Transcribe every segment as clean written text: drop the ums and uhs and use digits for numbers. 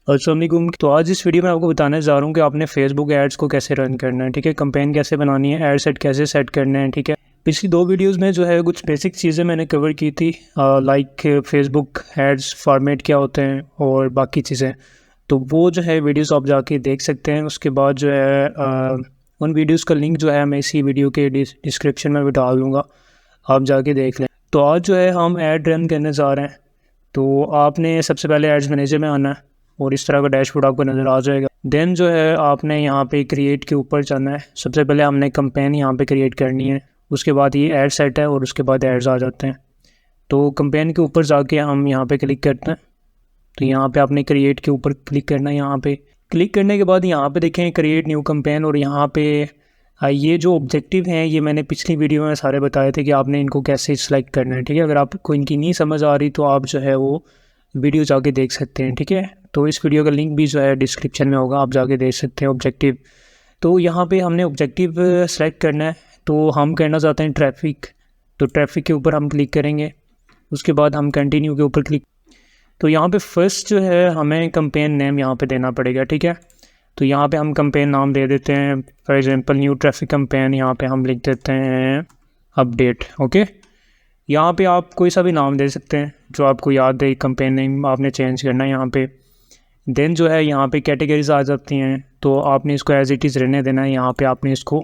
अस्सलाम वालेकुम। तो आज इस वीडियो में आपको बताने जा रहा हूँ कि आपने फेसबुक एड्स को कैसे रन करना है, ठीक है। कैंपेन कैसे बनानी है, एड सेट कैसे सेट करना है, ठीक है। पिछली 2 वीडियोस में जो है कुछ बेसिक चीज़ें मैंने कवर की थी, लाइक फेसबुक एड्स फॉर्मेट क्या होते हैं और बाकी चीज़ें। तो वो जो है वीडियोस आप जाके देख सकते हैं। उसके बाद जो है उन वीडियोस का लिंक जो है मैं इसी वीडियो के डिस्क्रिप्शन में भी डाल दूँगा, आप जाके देख लें। तो आज जो है हम एड रन करने जा रहे हैं। तो आपने सबसे पहले एड्स मैनेजर में आना है और इस तरह का डैशबोर्ड आपको नज़र आ जाएगा। देन जो है आपने यहाँ पे क्रिएट के ऊपर जाना है। सबसे पहले हमने कैंपेन यहाँ पे क्रिएट करनी है, उसके बाद ये ऐड सेट है और उसके बाद एड्स आ जाते हैं। तो कैंपेन के ऊपर जाके हम यहाँ पे क्लिक करते हैं। तो यहाँ पे आपने क्रिएट के ऊपर क्लिक करना है। यहाँ पे क्लिक करने के बाद यहाँ पे देखें क्रिएट न्यू कैंपेन, और यहाँ पे ये जो ऑब्जेक्टिव हैं ये मैंने पिछली वीडियो में सारे बताए थे कि आपने इनको कैसे सिलेक्ट करना है, ठीक है। अगर आपको इनकी नहीं समझ आ रही तो आप जो है वो वीडियो जाके देख सकते हैं, ठीक है। तो इस वीडियो का लिंक भी जो है डिस्क्रिप्शन में होगा, आप जाके देख सकते हैं ऑब्जेक्टिव। तो यहाँ पे हमने ऑब्जेक्टिव सेलेक्ट करना है। तो हम करना चाहते हैं ट्रैफिक, तो ट्रैफिक के ऊपर हम क्लिक करेंगे। उसके बाद हम कंटिन्यू के ऊपर क्लिक। तो यहाँ पे फर्स्ट जो है हमें कैंपेन नेम यहाँ पे देना पड़ेगा, ठीक है। तो यहाँ पे हम कैंपेन नाम दे देते हैं, for example new traffic campaign. यहाँ पे हम लिख देते हैं अपडेट, ओके। यहाँ पे आप कोई सा भी नाम दे सकते हैं जो आपको याद है। कैंपेन नेम आपने चेंज करना है यहाँ पे। देन जो है यहाँ पे कैटेगरीज आ जाती हैं, तो आपने इसको एज इट इज़ रहने देना है। यहाँ पे आपने इसको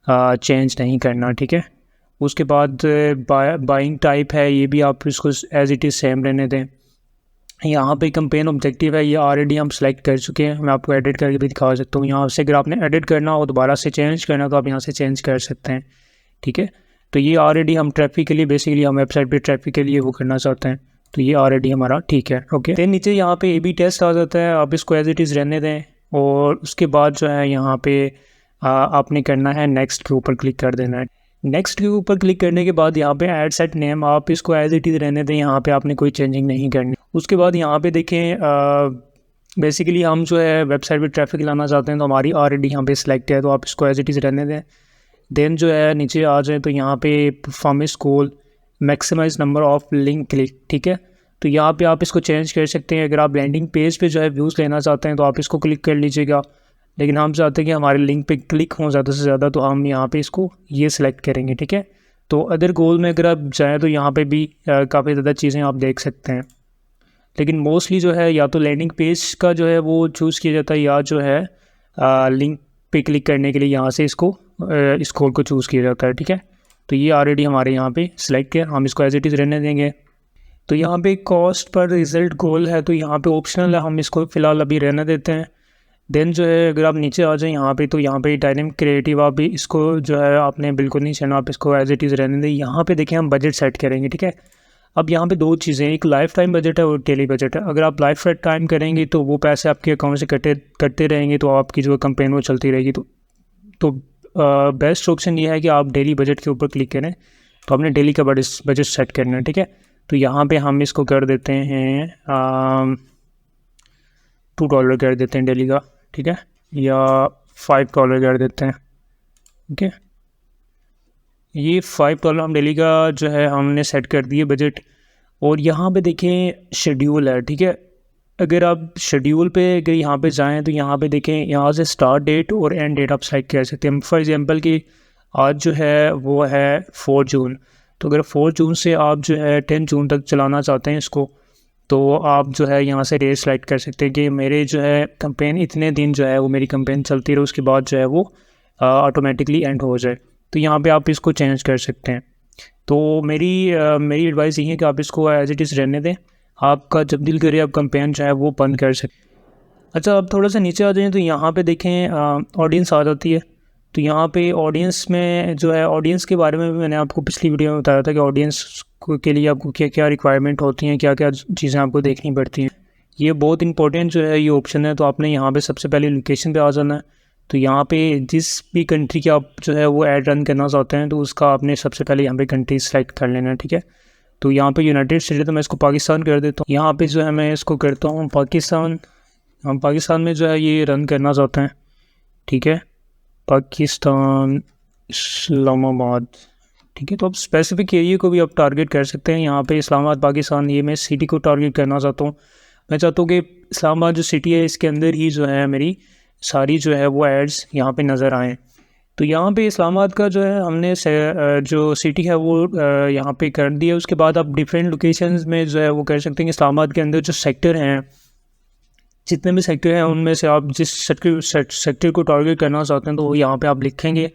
चेंज नहीं करना, ठीक है। उसके बाद बाइंग टाइप है, ये भी आप इसको एज इट इज़ सेम रहने दें। यहाँ पे कैंपेन ऑब्जेक्टिव है, ये ऑलरेडी हम सेलेक्ट कर चुके हैं। मैं आपको एडिट करके भी दिखा सकता हूँ। यहाँ से अगर आपने एडिट करना हो दोबारा से चेंज करना तो आप यहाँ से चेंज कर सकते हैं, ठीक है। तो ये ऑलरेडी हम ट्रैफिक के लिए, बेसिकली हम वेबसाइट पे ट्रैफिक के लिए वो करना चाहते हैं, तो ये ऑलरेडी हमारा ठीक है, ओके। फिर नीचे यहाँ पे A/B टेस्ट आ जाता है, आप इसको एज इट इज़ रहने दें। और उसके बाद जो है यहाँ पे आपने करना है नेक्स्ट के ऊपर क्लिक कर देना है। नेक्स्ट के ऊपर क्लिक करने के बाद यहाँ पे ऐड सेट नेम आप इसको एज इट इज़ रहने दें, यहाँ पे आपने कोई चेंजिंग नहीं करनी। उसके बाद यहाँ पे देखें बेसिकली हम जो है वेबसाइट पे ट्रैफिक लाना चाहते हैं, तो हमारी ऑलरेडी यहाँ पे सिलेक्ट है, तो आप इसको एज इट इज़ रहने दें। देन जो है नीचे आ जाए तो यहाँ पे performance goal maximize number of link click, ठीक है। तो यहाँ पे आप इसको चेंज कर सकते हैं। अगर आप लैंडिंग पेज पे जो है व्यूज़ लेना चाहते हैं तो आप इसको क्लिक कर लीजिएगा, लेकिन हम चाहते हैं कि हमारे लिंक पे क्लिक हों ज़्यादा से ज़्यादा, तो हम यहाँ पे इसको ये सिलेक्ट करेंगे, ठीक है। तो अदर गोल में अगर आप जाएँ तो यहाँ पे भी काफ़ी ज़्यादा चीज़ें आप देख सकते हैं, लेकिन मोस्टली जो है या तो लैंडिंग पेज का जो है वो चूज़ किया जाता है, या जो है लिंक पे क्लिक करने के लिए यहाँ से इसको इस गोल को चूज़ किया जाता है, ठीक है। तो ये ऑलरेडी हमारे यहाँ पे सिलेक्ट है, हम इसको एज इट इज़ रहने देंगे। तो यहाँ पे कॉस्ट पर रिज़ल्ट गोल है, तो यहाँ पे ऑप्शनल है, हम इसको फ़िलहाल अभी रहने देते हैं। देन जो है अगर आप नीचे आ जाएँ यहाँ पे, तो यहाँ पे डायनेमिक क्रिएटिव आप भी इसको जो है आपने बिल्कुल नहीं छेड़ना, आप इसको एज इट इज़ रहने दें। यहाँ पे देखें हम बजट सेट करेंगे, ठीक है। अब यहाँ पे 2 चीज़ें, एक लाइफ टाइम बजट है और डेली बजट है। अगर आप लाइफ टाइम करेंगे तो वो पैसे आपके अकाउंट से कटते रहेंगे, तो आपकी जो कैंपेन वो चलती रहेगी। तो बेस्ट ऑप्शन ये है कि आप डेली बजट के ऊपर क्लिक करें। तो आपने डेली का बजट सेट करना है, ठीक है। तो यहाँ पे हम इसको कर देते हैं $2 कर देते हैं डेली का, ठीक है, या $5 कर देते हैं, ओके। ये $5 हम डेली का जो है हमने सेट कर दिए बजट। और यहाँ पे देखें शेड्यूल है, ठीक है। अगर आप शेड्यूल पे अगर यहाँ पे जाएँ तो यहाँ पे देखें, यहाँ से स्टार्ट डेट और एंड डेट आप सेलेक्ट कर सकते हैं। फॉर एग्जांपल कि आज जो है वो है 4 जून, तो अगर 4 जून से आप जो है 10 जून तक चलाना चाहते हैं इसको, तो आप जो है यहाँ से डेट सेलेक्ट कर सकते हैं कि मेरे जो है कैंपेन इतने दिन जो है वो मेरी कैंपेन चलती रहे, उसके बाद जो है वो ऑटोमेटिकली एंड हो जाए। तो यहाँ पे आप इसको चेंज कर सकते हैं। तो मेरी एडवाइस यही है कि आप इसको एज इट इज़ रहने दें। आपका जब दिल करे आप कैंपेन जो है वो बंद कर सकते। अच्छा, अब थोड़ा सा नीचे आ जाएँ तो यहाँ पे देखें ऑडियंस आ जाती है। तो यहाँ पे ऑडियंस में जो है, ऑडियंस के बारे में भी मैंने आपको पिछली वीडियो में बताया था कि ऑडियंस के लिए आपको क्या क्या रिक्वायरमेंट होती हैं, क्या क्या चीज़ें आपको देखनी पड़ती हैं। ये बहुत इंपॉर्टेंट जो है ये ऑप्शन है। तो आपने यहाँ पे सबसे पहले लोकेशन पे आ जाना है। तो यहाँ पे जिस भी कंट्री के आप जो है वो ऐड रन करना चाहते हैं, तो उसका आपने सबसे पहले यहाँ पे कंट्री सेलेक्ट कर लेना है, ठीक है। तो यहाँ पे यूनाइटेड स्टेट है, तो मैं इसको पाकिस्तान कर देता हूँ। यहाँ पे जो है मैं इसको करता हूँ पाकिस्तान। हम पाकिस्तान में जो है ये रन करना चाहते हैं, ठीक है, पाकिस्तान इस्लामाबाद, ठीक है। तो आप स्पेसिफिक एरिया को भी आप टारगेट कर सकते हैं। यहाँ पे इस्लामाबाद पाकिस्तान, ये मैं सिटी को टारगेट करना चाहता हूँ। मैं चाहता हूँ कि इस्लामाबाद जो सिटी है इसके अंदर ही जो है मेरी सारी जो है वो एड्स यहाँ पे नज़र आएँ। तो यहाँ पे इस्लामाबाद का जो है हमने जो सिटी है वो यहाँ पे कर दिया। उसके बाद आप डिफरेंट लोकेशंस में जो है वो कर सकते हैं। इस्लामाबाद के अंदर जो सेक्टर हैं, जितने भी सेक्टर हैं उनमें से आप जिस सेक्टर को टारगेट करना चाहते हैं तो वो यहाँ पे आप लिखेंगे,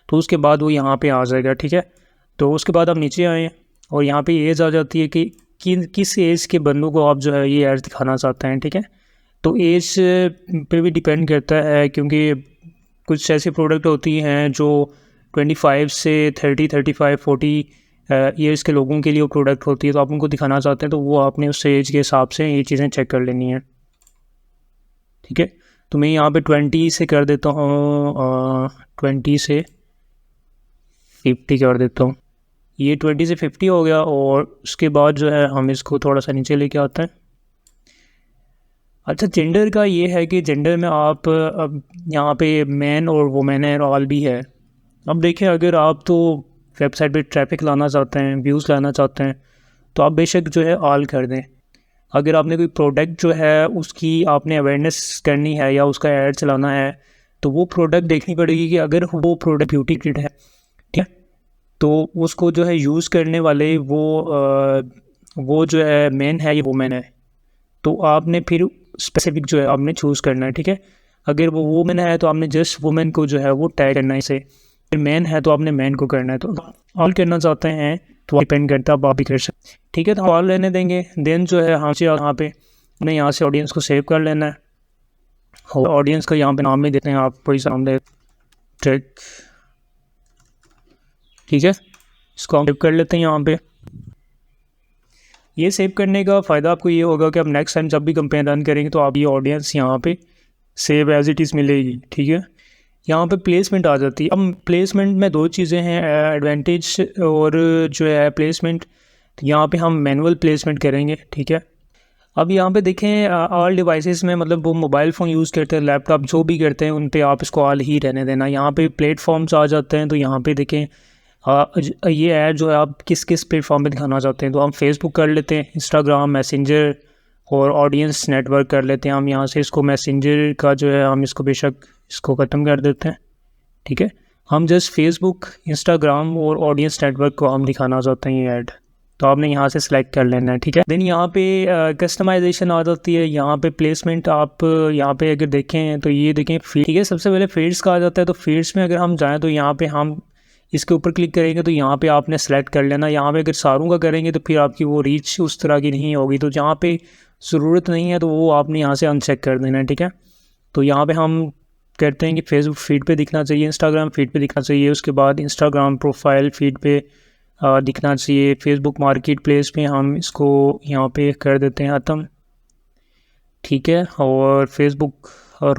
तो उसके बाद वो यहाँ पे आ जाएगा, ठीक है। तो उसके बाद आप नीचे आएँ और यहाँ पे एज आ जाती है कि किस एज के बंदों को आप जो है ये एड्स दिखाना चाहते हैं, ठीक है। तो एज पे भी डिपेंड करता है, क्योंकि कुछ ऐसी प्रोडक्ट होती हैं जो 25 से 30, 35, 40 ईयर्स के लोगों के लिए वो प्रोडक्ट होती है। तो आप उनको दिखाना चाहते हैं तो वो आपने उस एज के हिसाब से ये चीज़ें चेक कर लेनी है, ठीक है। तो मैं यहाँ पे 20 से कर देता हूँ, 20 से 50 कर देता हूँ। ये 20 से 50 हो गया। और उसके बाद जो है हम इसको थोड़ा सा नीचे लेके आते हैं। अच्छा, जेंडर का ये है कि जेंडर में आप अब यहाँ पे मैन और वुमेन है और ऑल भी है। अब देखिए, अगर आप तो वेबसाइट पे ट्रैफिक लाना चाहते हैं, व्यूज़ लाना चाहते हैं, तो आप बेशक जो है ऑल कर दें। अगर आपने कोई प्रोडक्ट जो है उसकी आपने अवेयरनेस करनी है या उसका ऐड चलाना है, तो वो प्रोडक्ट देखनी पड़ेगी कि अगर वो प्रोडक्ट ब्यूटी किट है, ठीक है, तो उसको जो है यूज़ करने वाले वो जो है मैन है या वुमेन है, तो आपने फिर स्पेसिफिक जो है आपने चूज़ करना है, ठीक है। अगर वो वुमेन है तो आपने जस्ट वुमेन को जो है वो टैग करना है इसे, फिर मैन है तो आपने मैन को करना है। तो ऑल करना चाहते हैं तो डिपेंड करता है, आप भी कर सकते, ठीक है। तो ऑल रहने देंगे। देन जो है यहाँ पे हमने यहाँ से ऑडियंस को सेव कर लेना है। और ऑडियंस का यहाँ पे नाम भी देते हैं आप कोई सामने टेक, ठीक है। इसको हम सेव कर लेते हैं यहाँ पे। ये सेव करने का फ़ायदा आपको ये होगा कि आप नेक्स्ट टाइम जब भी कंपेन रन करेंगे तो आप ये ऑडियंस यहाँ पे सेव एज इट इज़ मिलेगी, ठीक है। यहाँ पे प्लेसमेंट आ जाती है। अब प्लेसमेंट में दो चीज़ें हैं, एडवांटेज और जो है प्लेसमेंट। यहाँ पे हम मैनुअल प्लेसमेंट करेंगे, ठीक है। अब यहाँ पे देखें, ऑल डिवाइसेस में मतलब वो मोबाइल फ़ोन यूज़ करते हैं, लैपटॉप जो भी करते हैं, उन पे आप इसको ऑल ही रहने देना। यहाँ पे प्लेटफॉर्म्स आ जाते हैं, तो यहाँ पे देखें ये ऐड जो है आप किस किस प्लेटफॉर्म पे दिखाना चाहते हैं। तो हम फेसबुक कर लेते हैं, इंस्टाग्राम, मैसेंजर और ऑडियंस नेटवर्क कर लेते हैं। हम यहाँ से इसको मैसेंजर का जो है हम इसको बेशक इसको ख़त्म कर देते हैं, ठीक है। हम जस्ट फेसबुक, इंस्टाग्राम और ऑडियंस नेटवर्क को हम दिखाना चाहते हैं ये ऐड, तो आपने यहाँ से सिलेक्ट कर लेना है, ठीक है। देन यहाँ पे कस्टमाइजेशन आ जाती है। यहाँ पे प्लेसमेंट आप यहाँ पे अगर देखें तो ये देखें फीड, ठीक है। सबसे पहले फीड्स का आ जाता है, तो फीड्स में अगर हम जाएँ तो यहाँ पे हम इसके ऊपर क्लिक करेंगे तो यहाँ पे आपने सेलेक्ट कर लेना। यहाँ पे अगर सारों का करेंगे तो फिर आपकी वो रीच उस तरह की नहीं होगी, तो जहाँ पे ज़रूरत नहीं है तो वो आपने यहाँ से अनचेक कर देना है, ठीक है। तो यहाँ पे हम कहते हैं कि फेसबुक फीड पे दिखना चाहिए, इंस्टाग्राम फीड पे दिखना चाहिए, उसके बाद इंस्टाग्राम प्रोफाइल फीड पे दिखना चाहिए। फेसबुक मार्केट प्लेस पे हम इसको यहाँ पे कर देते हैं ख़त्म, ठीक है। और फेसबुक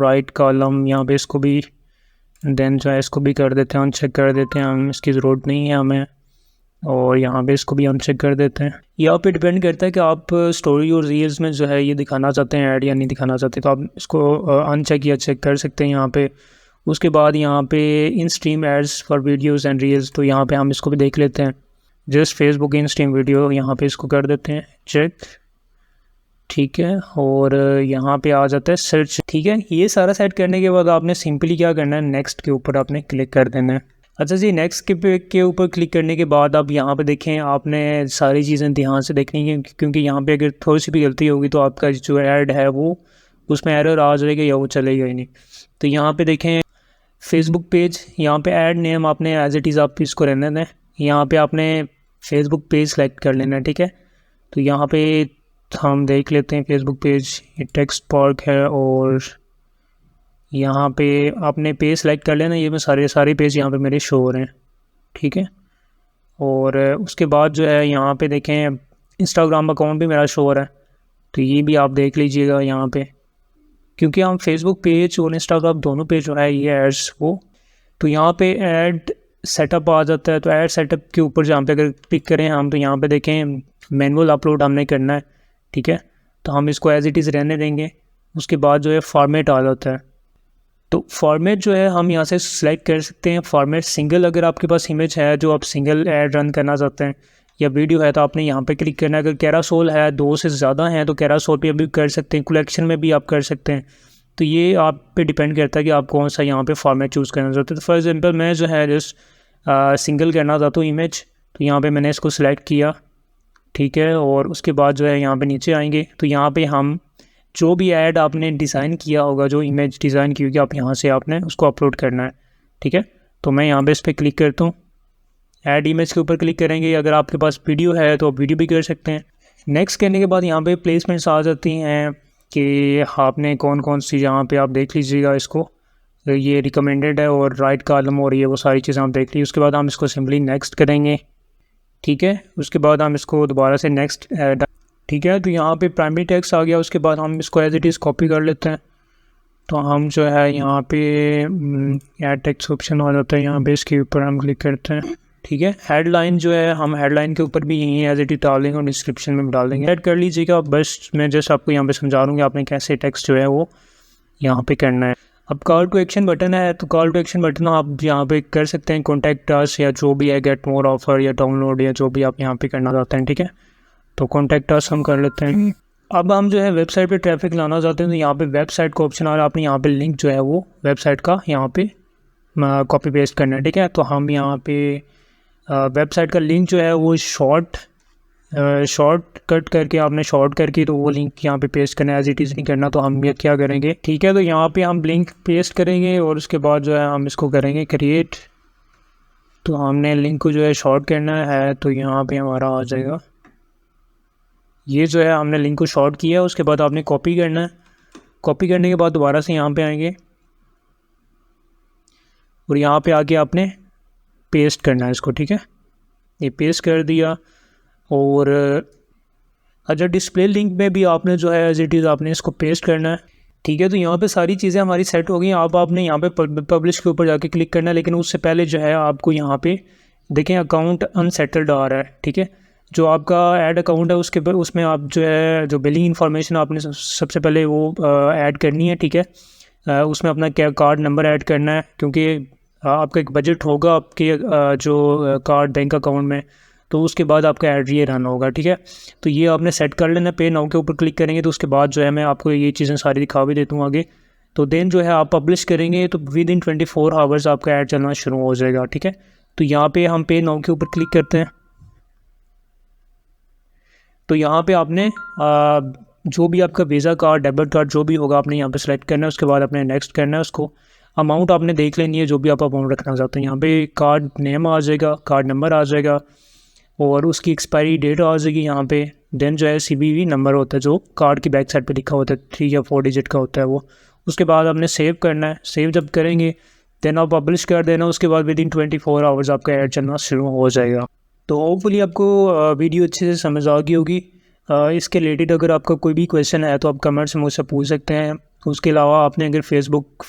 राइट कॉलम यहाँ पे इसको भी देन जो है इसको भी कर देते हैं, अनचेक कर देते हैं हम, इसकी ज़रूरत नहीं है हमें। और यहाँ पे इसको भी अनचेक कर देते हैं। यहाँ पे डिपेंड करता है कि आप स्टोरी और रील्स में जो है ये दिखाना चाहते हैं ऐड या नहीं दिखाना चाहते, तो आप इसको अनचेक या चेक कर सकते हैं यहाँ पे। उसके बाद यहाँ पे in stream ads for videos and reels, तो यहाँ पे हम इसको भी देख लेते हैं। Just Facebook in stream video यहाँ पे इसको कर देते हैं चेक, ठीक है। और यहाँ पे आ जाता है सर्च, ठीक है। ये सारा सेट करने के बाद आपने सिंपली क्या करना है, नेक्स्ट के ऊपर आपने क्लिक कर देना है। अच्छा जी, नेक्स्ट के ऊपर क्लिक करने के बाद आप यहाँ पे देखें, आपने सारी चीज़ें ध्यान से देखनी है, क्योंकि यहाँ पे अगर थोड़ी सी भी गलती होगी तो आपका जो ऐड है वो उसमें एरर आ जाएगा या वो चलेगा ही नहीं। तो यहाँ पे देखें फेसबुक पेज, यहाँ पे ऐड नेम आपने एज इट इज़ आप इसको रहने दें। यहाँ पे आपने फेसबुक पेज सेलेक्ट कर लेना है, ठीक है। तो यहाँ पे हम देख लेते हैं फेसबुक पेज, ये टेक्स्ट पार्क है और यहाँ पे आपने पेज सेलेक्ट कर लेना। ये मैं सारे पेज यहाँ पे मेरे शो हो रहे हैं, ठीक है। और उसके बाद जो है यहाँ पे देखें इंस्टाग्राम अकाउंट भी मेरा शो हो रहा है, तो ये भी आप देख लीजिएगा यहाँ पे, क्योंकि हम फेसबुक पेज और इंस्टाग्राम दोनों पेज जो है ये एड्स वो, तो यहाँ पे ऐड सेटअप आ जाता है। तो ऐड सेटअप के ऊपर जहाँ पे अगर क्लिक करें हम, तो यहाँ पे देखें मैनुअल अपलोड हमने करना है, ठीक है। तो हम इसको एज इट इज़ रहने देंगे। उसके बाद जो है फॉर्मेट आ जाता है, तो फॉर्मेट जो है हम यहाँ से सिलेक्ट कर सकते हैं। फॉर्मेट सिंगल, अगर आपके पास इमेज है जो आप सिंगल ऐड रन करना चाहते हैं, या वीडियो है तो आपने यहाँ पे क्लिक करना है। अगर कैरासोल है 2 से ज़्यादा हैं तो कैरासोल पे भी कर सकते हैं, कलेक्शन में भी आप कर सकते हैं। तो ये आप पे डिपेंड करता है कि आप कौन सा यहाँ पे फॉर्मेट चूज़ करना चाहते हैं। तो फॉर एग्जांपल मैं जो है जस्ट सिंगल करना चाहता हूँ इमेज, तो यहाँ पे मैंने इसको सिलेक्ट किया, ठीक है। और उसके बाद जो है यहाँ पे नीचे आएंगे तो यहाँ पे हम जो भी ऐड आपने डिज़ाइन किया होगा, जो इमेज डिज़ाइन की होगी, आप यहाँ से आपने उसको अपलोड करना है, ठीक है। तो मैं यहाँ पे इस पर क्लिक करता हूँ, ऐड इमेज के ऊपर क्लिक करेंगे। अगर आपके पास वीडियो है तो आप वीडियो भी कर सकते हैं। नेक्स्ट करने के बाद यहाँ पे प्लेसमेंट्स आ जाती हैं कि आपने कौन कौन सी, यहाँ पे आप देख लीजिएगा इसको, ये रिकमेंडेड है और राइट कॉलम और ये वो सारी चीज़ें आप देख लीजिए। उसके बाद हम इसको सिंपली नेक्स्ट करेंगे, ठीक है। उसके बाद हम इसको दोबारा से नेक्स्ट, ठीक है। तो यहाँ पे प्राइमरी टेक्स्ट आ गया। उसके बाद हम इसको एज इट इज़ कॉपी कर लेते हैं। तो हम जो है यहाँ पे ऐड टेक्स्ट ऑप्शन आ जाता है, यहाँ पे इसके ऊपर हम क्लिक करते हैं, ठीक है। हेडलाइन जो है हम हेडलाइन के ऊपर भी यहीं एज इट इज़ डाल देंगे और डिस्क्रिप्शन में डाल देंगे। ऐड कर लीजिएगा। बस मैं जस्ट आपको यहाँ पे समझा दूँगी आपने कैसे टेक्स्ट जो है वो यहाँ पे करना है। अब कॉल टू एक्शन बटन है, तो कॉल टू एक्शन बटन आप यहाँ पे कर सकते हैं, कॉन्टैक्ट अस या जो भी है, गेट मोर ऑफर या डाउनलोड या जो भी आप यहाँ पे करना चाहते हैं, ठीक है। तो कॉन्टैक्ट अस हम कर लेते हैं। अब हम जो है वेबसाइट पे ट्रैफिक लाना चाहते हैं तो यहाँ पे वेबसाइट का ऑप्शन आ रहा है, आपने यहाँ पे लिंक जो है वो वेबसाइट का यहाँ पे कॉपी पेस्ट करना है, ठीक है। तो हम यहाँ पे वेबसाइट का लिंक जो है वो शॉर्ट कट करके, आपने शॉर्ट करके तो वो लिंक यहाँ पे पेस्ट करना है, एज इट इज़ नहीं करना। तो हम ये क्या करेंगे, ठीक है। तो यहाँ पे हम लिंक पेस्ट करेंगे और उसके बाद जो है हम इसको करेंगे क्रिएट। तो हमने लिंक को जो है शॉर्ट करना है, तो यहाँ पे हमारा आ जाएगा, ये जो है हमने लिंक को शॉर्ट किया। उसके बाद आपने कॉपी करना है। कॉपी करने के बाद दोबारा से यहाँ पे आएंगे और यहाँ पे आके आपने पेस्ट करना है इसको, ठीक है। ये पेस्ट कर दिया। और अच्छा, डिस्प्ले लिंक में भी आपने जो है एज इट इज़ आपने इसको पेस्ट करना है, ठीक है। तो यहाँ पे सारी चीज़ें हमारी सेट हो गई। अब आपने यहाँ पे पब्लिश के ऊपर जाके क्लिक करना है, लेकिन उससे पहले जो है आपको यहाँ पे देखें अकाउंट अनसेटल्ड आ रहा है, ठीक है। जो आपका ऐड अकाउंट है उसके पर, उसमें आप जो है जो बिलिंग इन्फॉर्मेशन आपने सबसे पहले वो ऐड करनी है, ठीक है। उसमें अपना क्या कार्ड नंबर ऐड करना है, क्योंकि आपका एक बजट होगा आपके जो कार्ड बैंक अकाउंट में, तो उसके बाद आपका ऐड ये रन होगा, ठीक है। तो ये आपने सेट कर लेना। पे नाउ के ऊपर क्लिक करेंगे तो उसके बाद जो है मैं आपको ये चीज़ें सारी दिखा भी देता हूँ आगे। तो देन जो है आप पब्लिश करेंगे तो विद इन 24 आवर्स आपका ऐड चलना शुरू हो जाएगा, ठीक है। तो यहाँ पे हम पे नाउ के ऊपर क्लिक करते हैं। तो यहाँ पे आपने जो भी आपका वीज़ा कार्ड, डेबिट कार्ड जो भी होगा आपने यहाँ पे सेलेक्ट करना है। उसके बाद आपने नेक्स्ट करना है। उसको अमाउंट आपने देख लेनी है जो भी आप अमाउंट रखना चाहते हैं। यहाँ पे कार्ड नेम आ जाएगा, कार्ड नंबर आ जाएगा और उसकी एक्सपायरी डेट आ जाएगी यहाँ पे। देन जो है CVV नंबर होता है जो कार्ड की बैक साइड पे लिखा होता है, 3 या 4 डिजिट का होता है वो। उसके बाद आपने सेव करना है। सेव जब करेंगे देन आप पब्लिश कर देना। उसके बाद विद इन 24 आवर्स आपका ऐड चलना शुरू हो जाएगा। तो होपफुली आपको वीडियो अच्छे से समझ आ गई होगी। इसके रिलेटेड अगर आपका कोई भी क्वेश्चन है तो आप कमेंट्स में मुझसे पूछ सकते हैं। उसके अलावा आपने अगर फेसबुक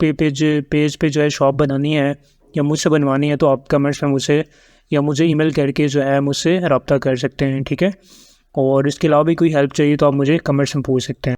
पेज पे जो है शॉप बनानी है या मुझसे बनवानी है तो आप कमेंट्स में मुझसे या मुझे ईमेल करके जो है मुझसे रब्ता कर सकते हैं, ठीक है। और इसके अलावा भी कोई हेल्प चाहिए तो आप मुझे कमेंट्स में पूछ सकते हैं।